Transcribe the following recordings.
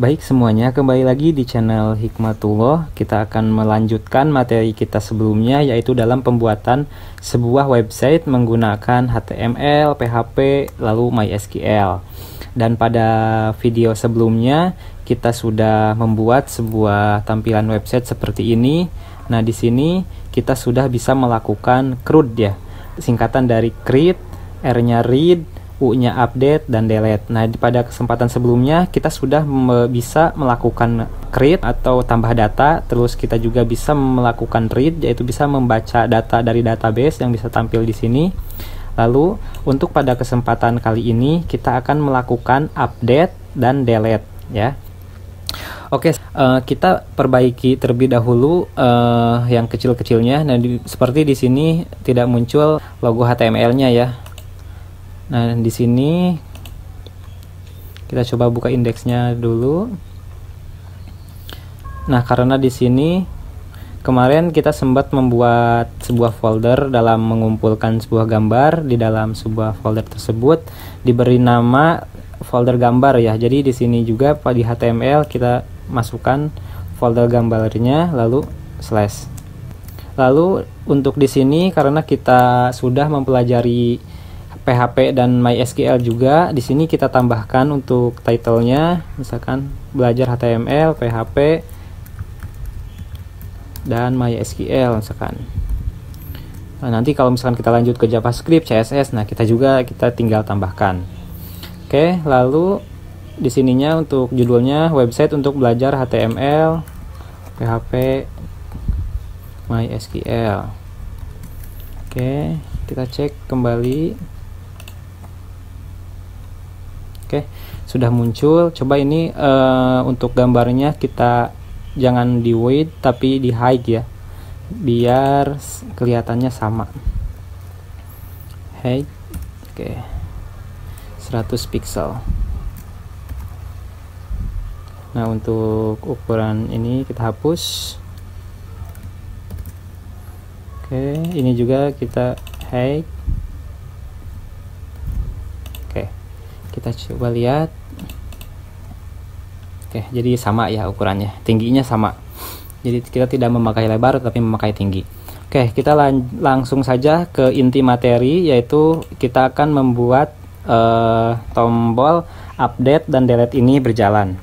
Baik semuanya, kembali lagi di channel Hikmatullah. Kita akan melanjutkan materi kita sebelumnya, yaitu dalam pembuatan sebuah website menggunakan HTML, PHP, lalu MySQL. Dan pada video sebelumnya kita sudah membuat sebuah tampilan website seperti ini. Nah, di sini kita sudah bisa melakukan CRUD ya, singkatan dari create, R-nya read, U-nya update dan delete. Nah, pada kesempatan sebelumnya kita sudah bisa melakukan create atau tambah data, terus kita juga bisa melakukan read, yaitu bisa membaca data dari database yang bisa tampil di sini. Lalu untuk pada kesempatan kali ini kita akan melakukan update dan delete ya. Oke, kita perbaiki terlebih dahulu yang kecil-kecilnya. Nah, seperti di sini tidak muncul logo HTML-nya ya. Nah, di sini kita coba buka indeksnya dulu. Nah, karena di sini kemarin kita sempat membuat sebuah folder dalam mengumpulkan sebuah gambar. Di dalam sebuah folder tersebut diberi nama folder gambar ya. Jadi di sini juga di HTML kita masukkan folder gambarnya lalu slash. Lalu untuk di sini karena kita sudah mempelajari PHP dan MySQL juga, di sini kita tambahkan untuk title-nya, misalkan belajar HTML, PHP, dan MySQL misalkan. Nah, nanti kalau misalkan kita lanjut ke JavaScript, CSS, nah kita tinggal tambahkan. Oke, lalu di sininya untuk judulnya website untuk belajar HTML, PHP, MySQL. Oke, kita cek kembali. Oke, sudah muncul. Coba ini untuk gambarnya kita jangan di width tapi di height ya, biar kelihatannya sama. Height, oke, 100 pixel. Nah, untuk ukuran ini kita hapus. Oke, ini juga kita height. Kita coba lihat. Oke, jadi sama ya ukurannya, tingginya sama. Jadi kita tidak memakai lebar tapi memakai tinggi. Oke, kita langsung saja ke inti materi, yaitu kita akan membuat tombol update dan delete ini berjalan.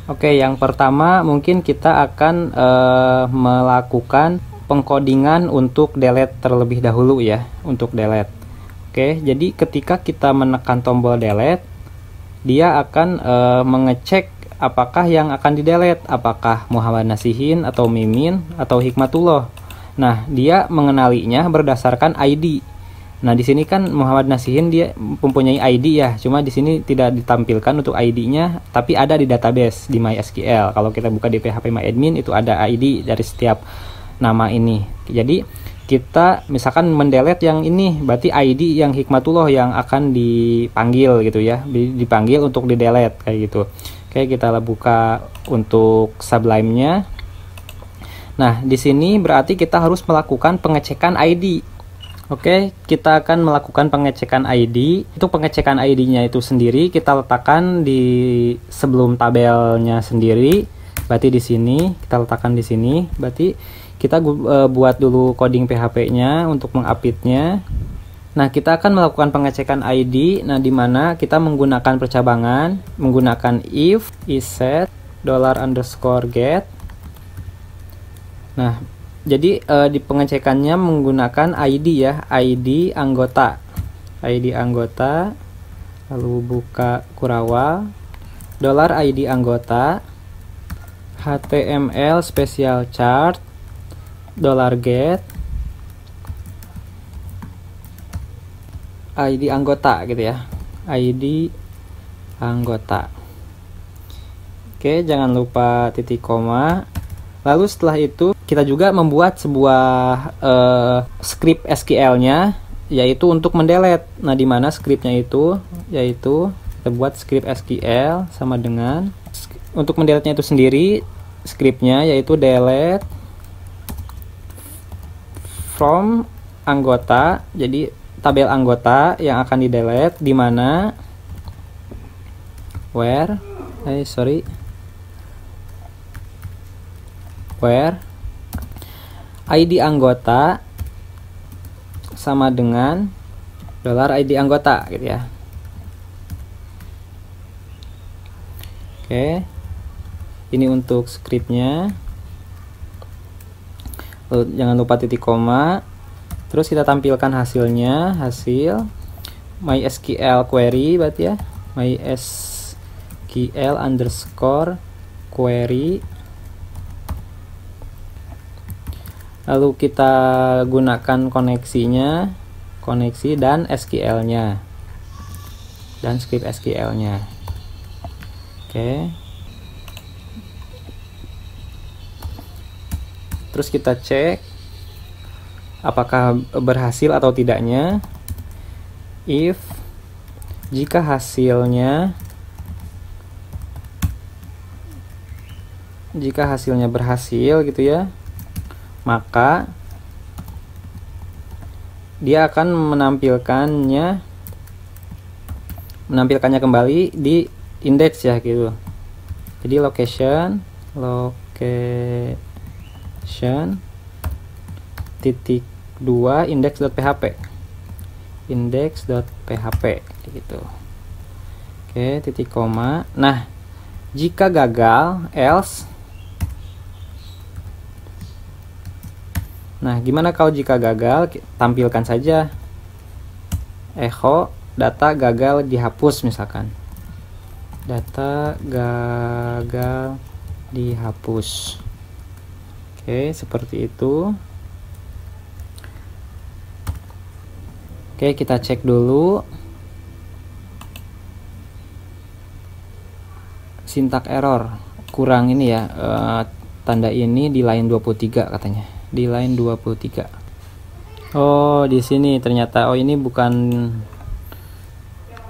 Oke, yang pertama mungkin kita akan melakukan pengkodingan untuk delete terlebih dahulu ya, untuk delete. Oke, jadi ketika kita menekan tombol delete, dia akan mengecek apakah yang akan di delete, apakah Muhammad Nasihin atau Mimin atau Hikmatullah. Nah, dia mengenalinya berdasarkan ID. Nah, di sini kan Muhammad Nasihin dia mempunyai ID ya, cuma di sini tidak ditampilkan untuk ID-nya, tapi ada di database di MySQL. Kalau kita buka di PHPMyAdmin itu ada ID dari setiap nama ini. Jadi kita misalkan mendelete yang ini, berarti ID yang Hikmatullah yang akan dipanggil gitu ya, dipanggil untuk di delete kayak gitu. Oke, kita buka untuk Sublime-nya. Nah, di sini berarti kita harus melakukan pengecekan ID. Oke, kita akan melakukan pengecekan ID. Itu pengecekan ID-nya itu sendiri kita letakkan di sebelum tabelnya sendiri. Berarti di sini kita letakkan di sini. Berarti kita buat dulu coding PHP-nya untuk mengupdate-nya. Nah, kita akan melakukan pengecekan ID. Nah, di mana kita menggunakan percabangan, menggunakan if isset $_get. Nah, jadi di pengecekannya menggunakan ID ya, ID anggota. ID anggota, lalu buka kurawal, $ID anggota, HTML special chart, $get, ID anggota gitu ya, ID anggota. Oke, jangan lupa titik koma. Lalu setelah itu kita juga membuat sebuah script SQL-nya, yaitu untuk mendelete. Nah, di mana scriptnya itu, yaitu kita buat script SQL sama dengan untuk mendelete-nya itu sendiri, scriptnya yaitu delete from anggota. Jadi tabel anggota yang akan di delete, di mana where where ID anggota sama dengan $ID anggota gitu ya. Oke, ini untuk scriptnya. Lalu jangan lupa titik koma. Terus kita tampilkan hasilnya, hasil MySQL query berarti ya, MySQL underscore query. Lalu kita gunakan koneksinya, koneksi dan SQL-nya, dan script SQL-nya. Oke. Terus kita cek apakah berhasil atau tidaknya. If jika hasilnya berhasil gitu ya, maka dia akan menampilkannya kembali di index ya gitu. Jadi location titik 2 index.php gitu. Oke, titik koma. Nah, jika gagal, else. Nah, gimana kalau jika gagal? Tampilkan saja echo data gagal dihapus misalkan. Data gagal dihapus. Oke, seperti itu. Oke, kita cek dulu. Syntax error. Kurang ini ya, tanda ini di line 23 katanya. Di line 23. Oh, di sini ternyata ini bukan,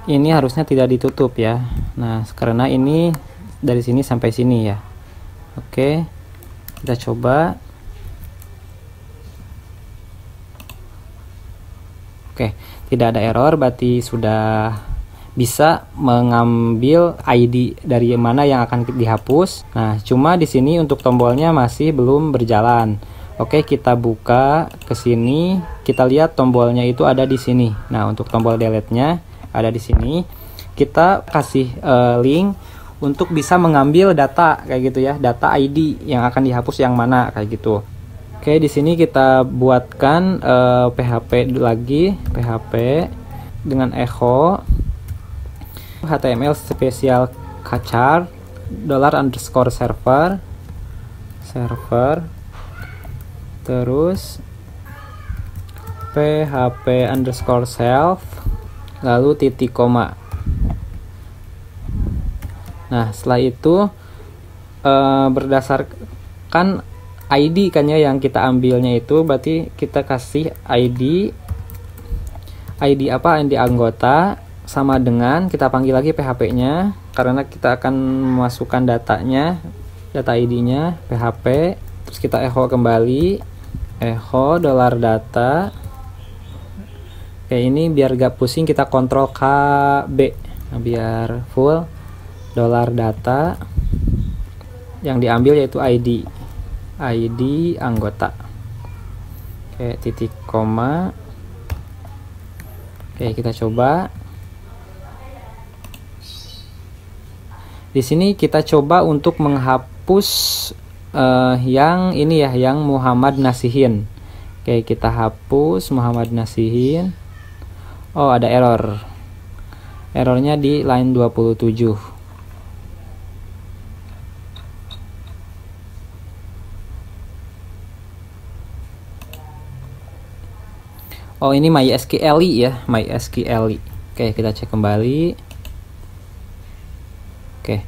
ini harusnya tidak ditutup ya. Nah, karena ini dari sini sampai sini ya. Oke, kita coba. Oke, tidak ada error, berarti sudah bisa mengambil ID dari mana yang akan dihapus. Nah, cuma di sini untuk tombolnya masih belum berjalan. Oke, kita buka ke sini, kita lihat tombolnya itu ada di sini. Nah, untuk tombol delete-nya ada di sini. Kita kasih link untuk bisa mengambil data kayak gitu ya, data ID yang akan dihapus yang mana kayak gitu. Oke, di sini kita buatkan PHP lagi, PHP dengan echo HTML spesial char $_server terus php_self lalu titik koma. Nah, setelah itu berdasarkan ID kan ya yang kita ambilnya itu, berarti kita kasih ID apa, ID anggota sama dengan kita panggil lagi PHP-nya karena kita akan memasukkan datanya, data ID-nya PHP. Terus kita echo kembali, echo $data. Oke, ini biar gak pusing kita kontrol KB. Nah, biar full $data yang diambil yaitu ID anggota. Oke, titik koma. Oke, kita coba. Di sini kita coba untuk menghapus yang ini ya, yang Muhammad Nasihin. Oke, kita hapus Muhammad Nasihin. Oh, ada error. Errornya di line 27. Oh, ini MySQL ya, MySQL. Oke, kita cek kembali. Oke,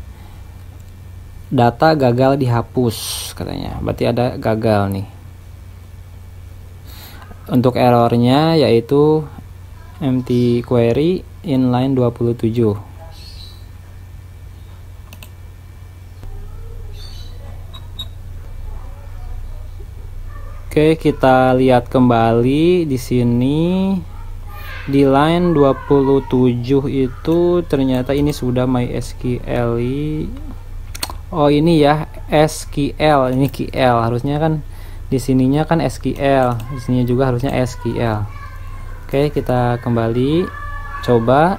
data gagal dihapus katanya, berarti ada gagal nih. Untuk errornya yaitu empty query inline 27. Oke, kita lihat kembali di sini di line 27 itu ternyata ini sudah MySQL. Oh, ini ya SQL, ini QL harusnya kan di sininya kan SQL, di sini juga harusnya SQL. Oke, kita kembali coba.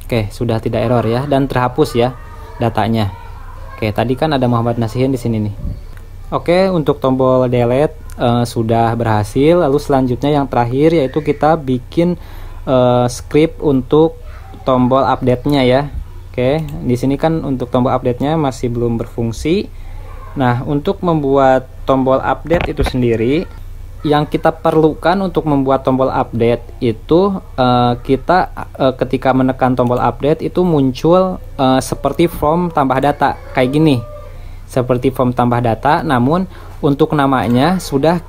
Oke, sudah tidak error ya, dan terhapus ya datanya. Oke, tadi kan ada Muhammad Nasihin di sini nih. Oke, untuk tombol delete sudah berhasil. Lalu selanjutnya yang terakhir yaitu kita bikin script untuk tombol update-nya ya. Oke, di sini kan untuk tombol update-nya masih belum berfungsi. Nah, untuk membuat tombol update itu sendiri, yang kita perlukan untuk membuat tombol update itu kita ketika menekan tombol update itu muncul seperti form tambah data kayak gini, seperti form tambah data. Namun untuk namanya sudah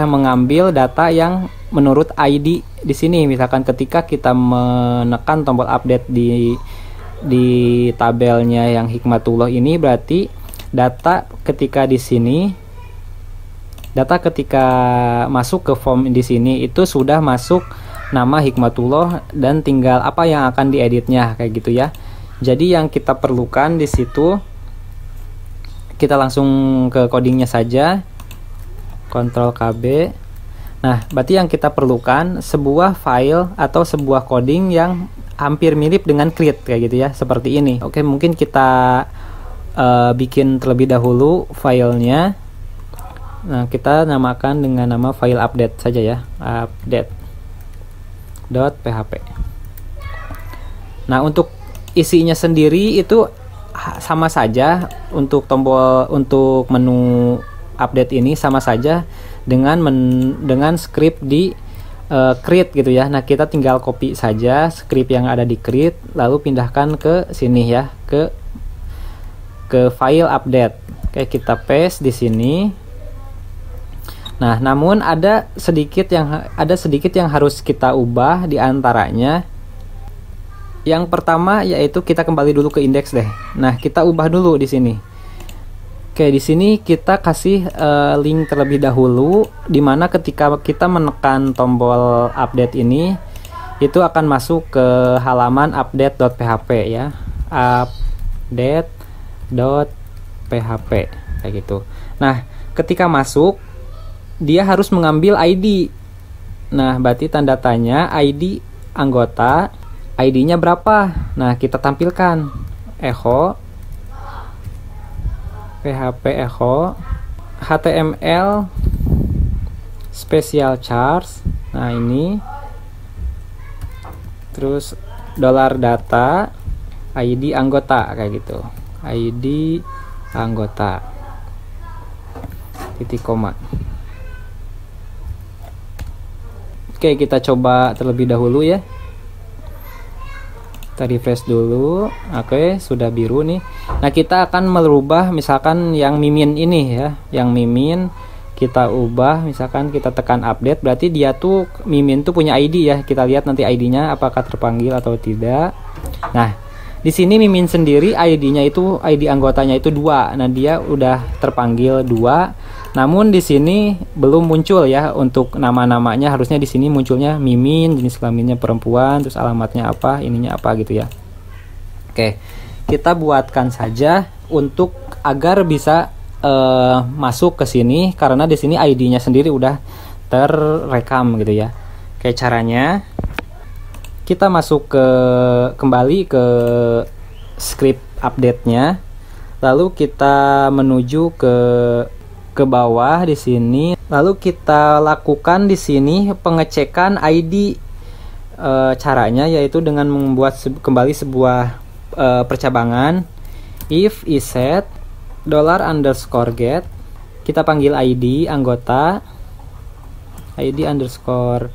mengambil data yang menurut ID di sini. Misalkan ketika kita menekan tombol update di tabelnya yang Hikmatullah ini, berarti data ketika di sini, data ketika masuk ke form di sini itu sudah masuk nama Hikmatullah dan tinggal apa yang akan dieditnya kayak gitu ya. Jadi yang kita perlukan di situ, kita langsung ke codingnya saja, Ctrl KB. Nah, berarti yang kita perlukan sebuah file atau sebuah coding yang hampir mirip dengan create kayak gitu ya, seperti ini. Oke, mungkin kita bikin terlebih dahulu filenya. Nah, kita namakan dengan nama file update saja ya, update.php. Nah, untuk isinya sendiri itu sama saja. Untuk untuk menu update ini sama saja dengan script di create gitu ya. Nah, kita tinggal copy saja script yang ada di create lalu pindahkan ke sini ya, ke file update. Oke, kita paste di sini. Nah, namun ada sedikit yang harus kita ubah di antaranya. Yang pertama yaitu kita kembali dulu ke indeks deh. Nah, kita ubah dulu di sini. Oke, di sini kita kasih link terlebih dahulu, dimana ketika kita menekan tombol update ini itu akan masuk ke halaman update.php ya, update.php kayak gitu. Nah, ketika masuk dia harus mengambil ID. Nah, berarti tanda tanya ID anggota, ID-nya berapa? Nah, kita tampilkan echo php echo html special chars. Nah, ini terus $data ID anggota kayak gitu, ID anggota titik koma. Oke, kita coba terlebih dahulu ya. Kita refresh dulu. Oke, sudah biru nih. Nah, kita akan merubah misalkan yang mimin ini ya, yang mimin kita ubah, misalkan kita tekan update, berarti dia tuh mimin tuh punya ID ya. Kita lihat nanti ID-nya apakah terpanggil atau tidak. Nah, di sini mimin sendiri ID-nya itu, ID anggotanya itu 2. Nah, dia udah terpanggil 2. Namun di sini belum muncul ya untuk nama-namanya. Harusnya di sini munculnya mimin, jenis kelaminnya perempuan, terus alamatnya apa, ininya apa gitu ya. Oke, kita buatkan saja untuk agar bisa masuk ke sini, karena di sini ID-nya sendiri udah terekam gitu ya. Oke, caranya kita masuk kembali ke script update-nya, lalu kita menuju ke bawah di sini, lalu kita lakukan di sini pengecekan ID. Caranya yaitu dengan membuat kembali sebuah percabangan if iset $_get, kita panggil ID anggota, ID underscore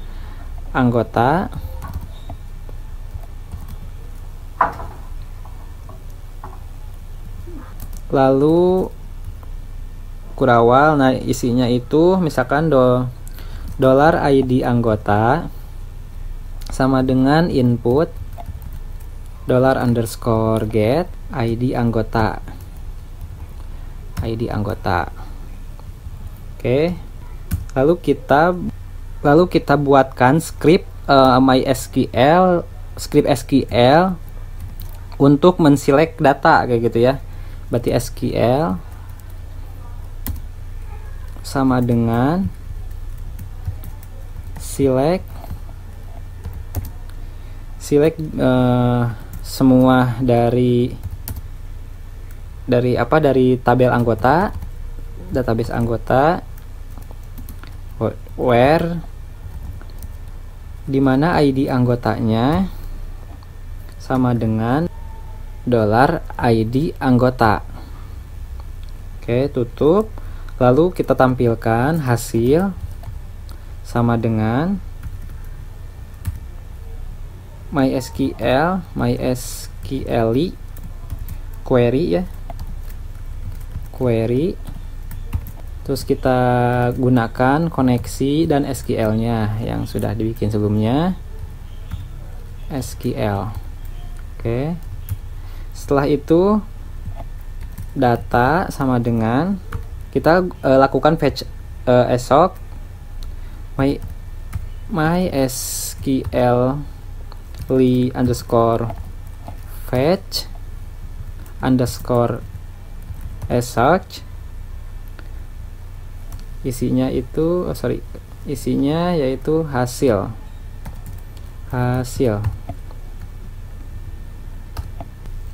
anggota, lalu kurawal. Nah, isinya itu misalkan $ID anggota sama dengan input $_get ID anggota, ID anggota. Oke, lalu kita buatkan script MySQL, script SQL untuk menselect data kayak gitu ya. berarti SQL sama dengan select semua dari tabel anggota, database anggota, where dimana ID anggotanya sama dengan $ID anggota. Oke, tutup. Lalu kita tampilkan hasil sama dengan MySQL query ya, query. Terus kita gunakan koneksi dan SQL nya yang sudah dibikin sebelumnya, SQL. Oke, setelah itu data sama dengan kita lakukan fetch esok MySQL fetch search. Isinya yaitu hasil.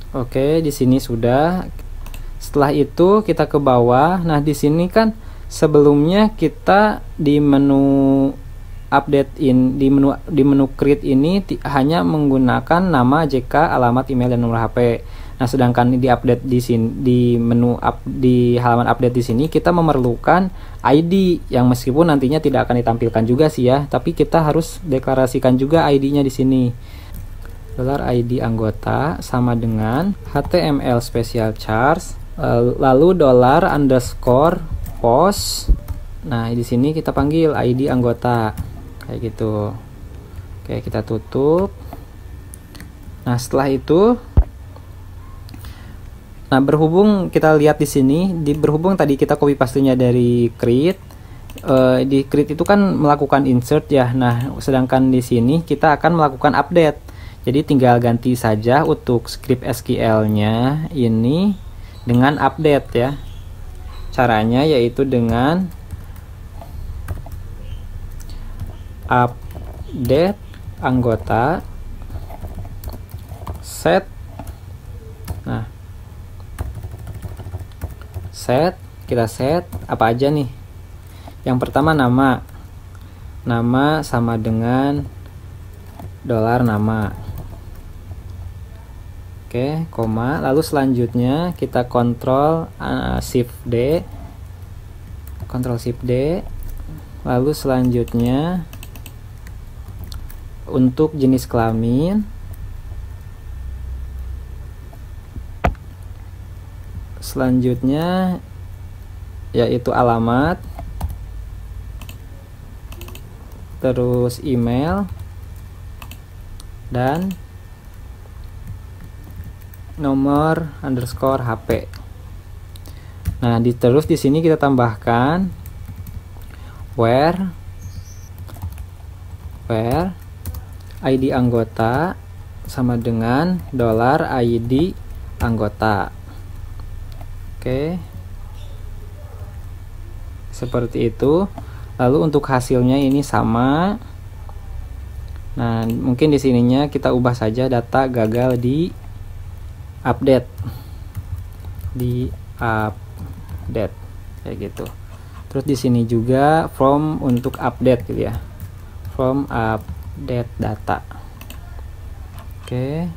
Oke, di sini sudah. Setelah itu kita ke bawah. Nah, di sini kan sebelumnya kita di menu update di menu create ini hanya menggunakan nama, JK, alamat email dan nomor HP. Nah, sedangkan di update di sini di halaman update di sini kita memerlukan ID yang meskipun nantinya tidak akan ditampilkan juga sih ya, tapi kita harus deklarasikan juga ID-nya di sini. $ID anggota sama dengan HTML special charge, lalu $_post. Nah, di sini kita panggil ID anggota kayak gitu. Oke, kita tutup. Nah, setelah itu, nah berhubung kita lihat di sini, berhubung tadi kita copy paste-nya dari create, di create itu kan melakukan insert ya. Nah, sedangkan di sini kita akan melakukan update. Jadi tinggal ganti saja untuk script SQL-nya ini dengan update ya. Caranya yaitu dengan update anggota set. Nah, kita set apa aja nih. Yang pertama nama sama dengan $nama. Oke, koma. Lalu selanjutnya kita Ctrl Shift D. Lalu selanjutnya untuk jenis kelamin, selanjutnya yaitu alamat, terus email dan nomor _HP. Nah, terus di sini kita tambahkan where ID anggota sama dengan $ID anggota. Oke, seperti itu. Lalu untuk hasilnya ini sama. Nah, mungkin di sininya kita ubah saja data gagal di update kayak gitu. Terus di sini juga from untuk update gitu ya, from update data. Oke.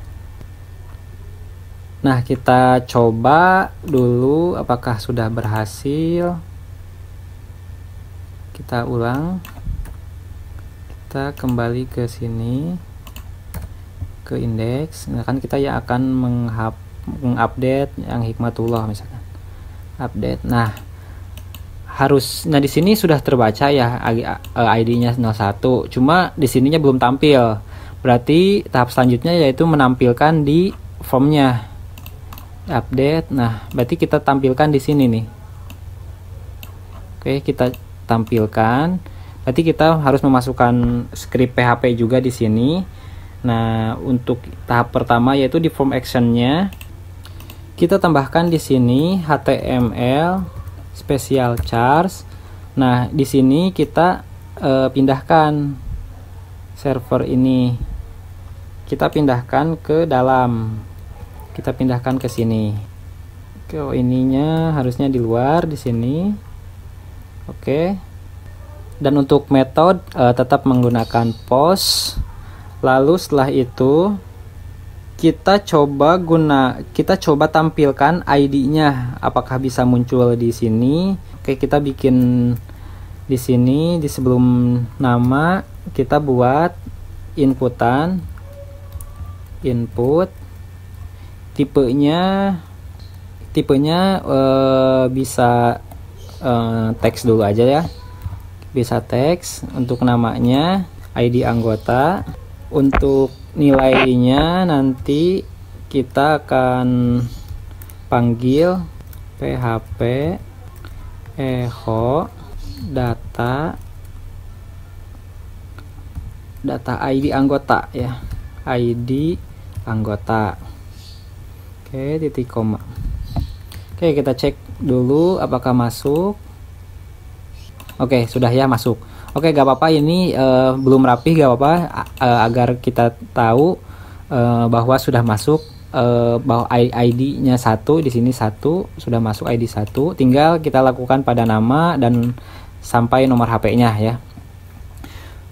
Nah, kita coba dulu apakah sudah berhasil. Kita ulang, kita kembali ke sini, ke indeks. Nah, kan kita ya akan mengupdate yang Hikmatullah misalkan update. Nah, di sini sudah terbaca ya ID-nya 01, cuma di sininya belum tampil. Berarti tahap selanjutnya yaitu menampilkan di formnya update. Nah, berarti kita tampilkan di sini nih. Oke, kita tampilkan. Berarti kita harus memasukkan script PHP juga di sini. Nah, untuk tahap pertama yaitu di form action-nya Kita tambahkan di sini HTML special charge. Nah, di sini kita pindahkan server ini. Kita pindahkan ke dalam. Kita pindahkan ke sini. Oke, ininya harusnya di luar di sini. Oke. Dan untuk metode tetap menggunakan post. Lalu setelah itu kita coba tampilkan ID-nya apakah bisa muncul di sini. Oke, kita bikin di sini di sebelum nama kita buat input tipenya bisa teks dulu aja ya, bisa teks. Untuk namanya ID anggota. Untuk nilainya nanti kita akan panggil php echo data ID anggota ya, ID anggota. Oke, titik koma. Oke, kita cek dulu apakah masuk. Oke, sudah ya, masuk. Oke, gak apa-apa, ini belum rapi, gak apa-apa, agar kita tahu bahwa sudah masuk, bahwa ID-nya 1 di sini 1 sudah masuk, ID 1. Tinggal kita lakukan pada nama dan sampai nomor HP-nya ya.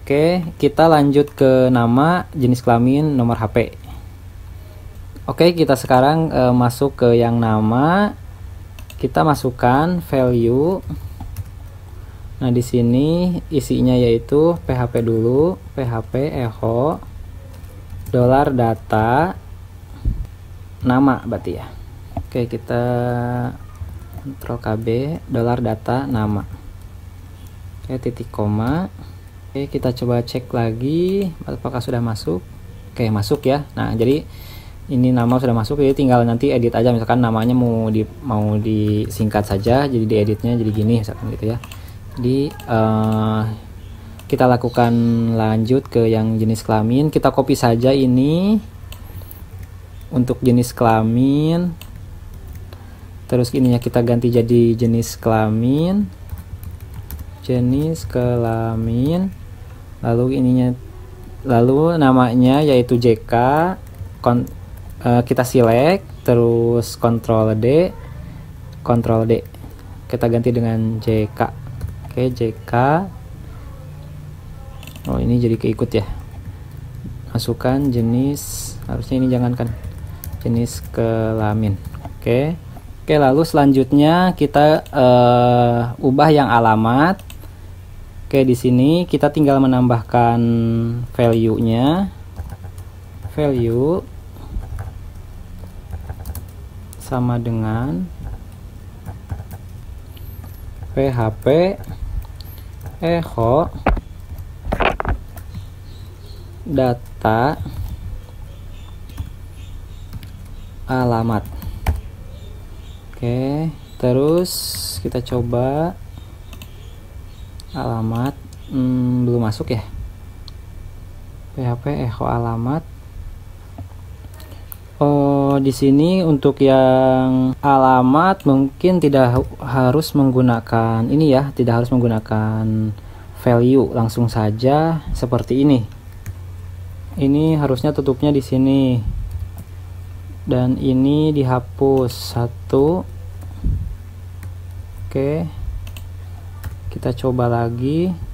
Oke, kita lanjut ke nama, jenis kelamin, nomor HP. Oke, kita sekarang masuk ke yang nama. Kita masukkan value. Nah, di sini isinya yaitu PHP dulu, PHP echo $data nama berarti ya. Oke, kita Ctrl KB $data nama. Oke, titik koma. Oke, kita coba cek lagi apakah sudah masuk. Oke, masuk ya. Nah, jadi ini nama sudah masuk, jadi tinggal nanti edit aja. Misalkan namanya mau disingkat saja, jadi dieditnya jadi gini misalkan gitu ya. Jadi kita lakukan lanjut ke yang jenis kelamin. Kita copy saja ini untuk jenis kelamin, terus ininya kita ganti jadi jenis kelamin, lalu namanya yaitu JK. Kita select, terus Ctrl D, kita ganti dengan JK. Oke, JK. Oh, ini jadi keikut ya. Masukkan jenis, harusnya ini jangan kan, jenis kelamin. Oke, lalu selanjutnya kita ubah yang alamat. Oke, di sini kita tinggal menambahkan value-nya. Value sama dengan PHP echo data alamat. Oke, terus kita coba alamat. Belum masuk ya, PHP echo alamat. Oh, di sini untuk yang alamat mungkin tidak harus menggunakan ini ya, tidak harus menggunakan value, langsung saja seperti ini. Ini harusnya tutupnya di sini dan ini dihapus satu. Oke, kita coba lagi.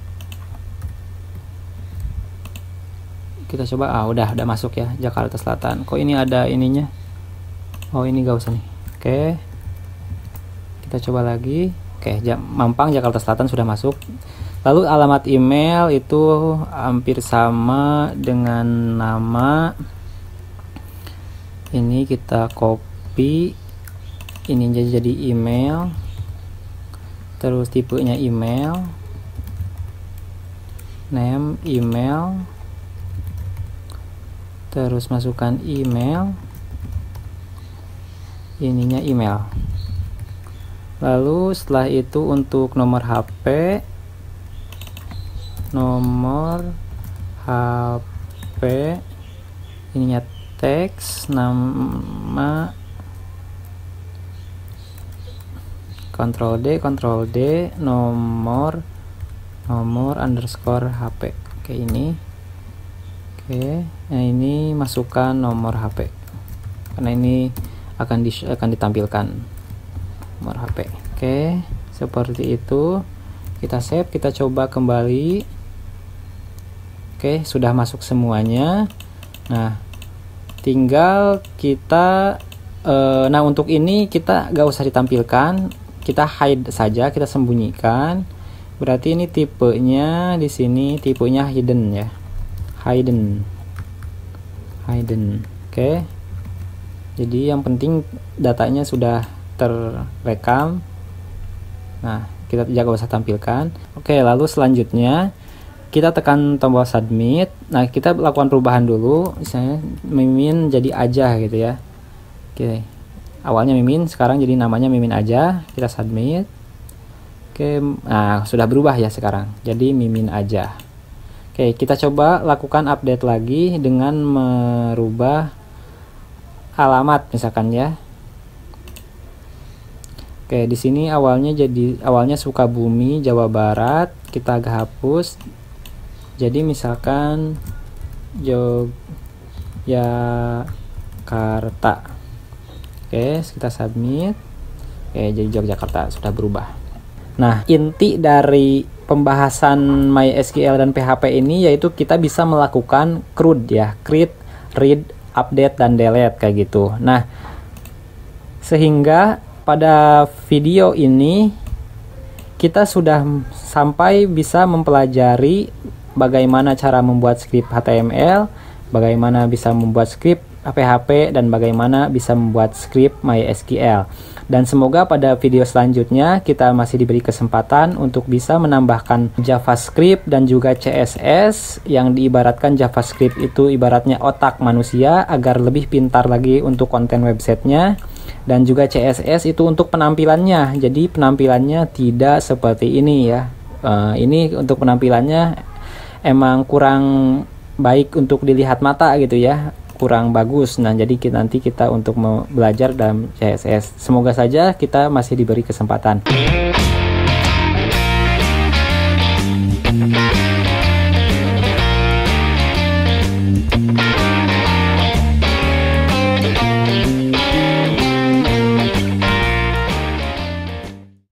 Kita coba, udah masuk ya, Jakarta Selatan. Kok ini ada ininya? Oh, ini gak usah nih. Oke, kita coba lagi. Oke, Mampang Jakarta Selatan sudah masuk. Lalu alamat email itu hampir sama dengan nama. Ini kita copy, ini jadi email, terus tipenya email, name email, terus masukkan email, ininya email. Lalu setelah itu untuk nomor HP ininya teks, nama Ctrl D, nomor underscore HP. Oke, ini. Oke, nah ini masukkan nomor HP. Karena ini akan ditampilkan nomor HP. Oke, seperti itu. Kita save, kita coba kembali. Oke, sudah masuk semuanya. Nah, tinggal kita nah untuk ini kita gak usah ditampilkan, kita hide saja, kita sembunyikan. Berarti ini tipenya di sini tipenya hidden ya, hidden. Oke, jadi yang penting datanya sudah terrekam. Nah, kita gak usah tampilkan. Oke, lalu selanjutnya kita tekan tombol submit. Nah, kita lakukan perubahan dulu, misalnya Mimin jadi aja gitu ya. Oke, awalnya Mimin, sekarang jadi namanya Mimin aja. Kita submit. Oke, nah sudah berubah ya sekarang, jadi Mimin aja. Oke, kita coba lakukan update lagi dengan merubah alamat misalkan ya. Oke, di sini awalnya Sukabumi, Jawa Barat, kita agak hapus. Jadi misalkan Yogyakarta. Oke, kita submit. Oke, jadi Yogyakarta sudah berubah. Nah, inti dari pembahasan MySQL dan PHP ini yaitu kita bisa melakukan CRUD ya, create, read, update, dan delete kayak gitu. Nah, sehingga pada video ini kita sudah sampai bisa mempelajari bagaimana cara membuat script HTML, bagaimana bisa membuat script PHP, dan bagaimana bisa membuat script MySQL. Dan semoga pada video selanjutnya kita masih diberi kesempatan untuk bisa menambahkan JavaScript dan juga CSS, yang diibaratkan JavaScript itu ibaratnya otak manusia agar lebih pintar lagi untuk konten websitenya, dan juga CSS itu untuk penampilannya. Jadi penampilannya tidak seperti ini ya. Ini untuk penampilannya emang kurang baik untuk dilihat mata gitu ya, kurang bagus. Nah, jadi nanti kita untuk belajar dalam CSS. Semoga saja kita masih diberi kesempatan.